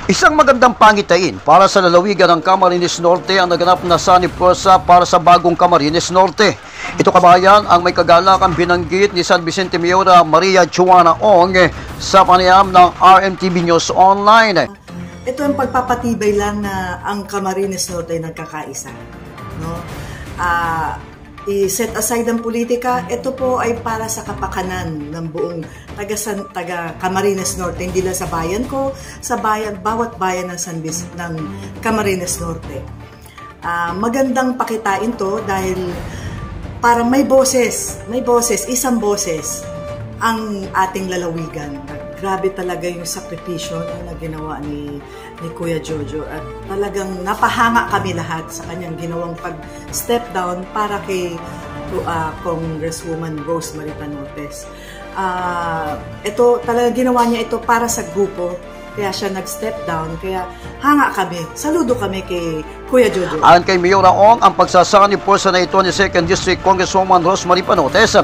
Isang magandang pangitain para sa lalawigan ng Camarines Norte ang naganap na sanib pwersa para sa bagong Camarines Norte. Ito kabayan ang may kagalakan binanggit ni San Vicente Miora Maria Juana Ong sa panayam ng RMTV News Online. Ito ang pagpapatibay lang na ang Camarines Norte ay nagkakaisa. No? I-set aside ang politika, ito po ay para sa kapakanan ng buong taga Camarines Norte, hindi lang sa bayan ko, sa bawat bayan ng Camarines Norte. Magandang pakitain to dahil para may boses, isang boses ang ating lalawigan. Grabe talaga yung sakripisyo na ginawa ni Kuya Jojo at talagang napahanga kami lahat sa kanyang ginawang pag-step down para kay Congresswoman Rosemary Panotes. Ito talagang ginawa niya ito para sa grupo, kaya siya nag-step down, kaya hanga kami, saludo kami kay Kuya Jojo. Ayon kay Miora Ong, ang pagsasanib pwersa na ito ni 2nd District Congresswoman Rosemary Panotes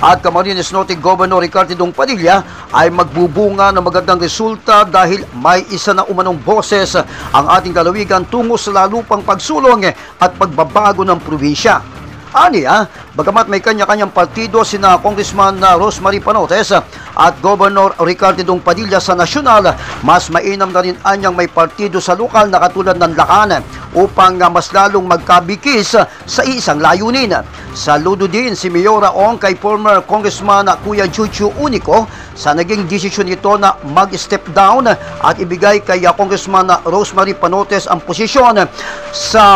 at Camarines Norte Governor Ricardo Dong Padilla ay magbubunga ng magandang resulta dahil may isa na umanong boses ang ating lalawigan tungo sa lalo pang pagsulong at pagbabago ng probinsya. Aniya, bagamat may kanya-kanyang partido sina Congressman Rosemary Panotes at Governor Ricardo Dong Padilla sa nasyonal, mas mainam na rin anyang may partido sa lokal na katulad ng Lacan upang mas lalong magkabikis sa isang layunin. Saludo din si Miora Ong kay former Congressman Kuya Chuchu Unico sa naging desisyon nito na mag-step down at ibigay kay Congressman Rosemary Panotes ang posisyon sa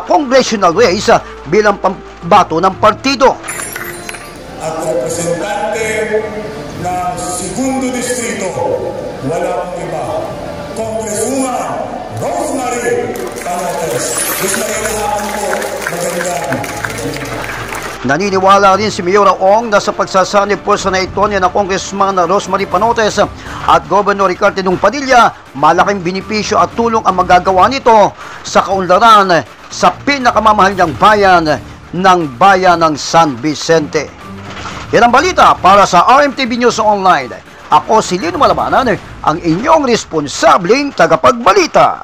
congressional race bilang pambato ng partido. At representante ng 2nd Distrito, wala pang iba, Congresswoman Rosemary Panotes. Gusto na ilahaan po, magandang. Naniniwala rin si Miora Ong na sa pagsasanib pwersa na ito ni na Congressman Rosemary Panotes at Governor Ricardo Dong Padilla, malaking benepisyo at tulong ang magagawa nito sa kaunlaran sa pinakamamahal niyang bayan ng San Vicente. Yan ang balita para sa RMTV News Online. Ako si Lino Malabanan, ang inyong responsableng tagapagbalita.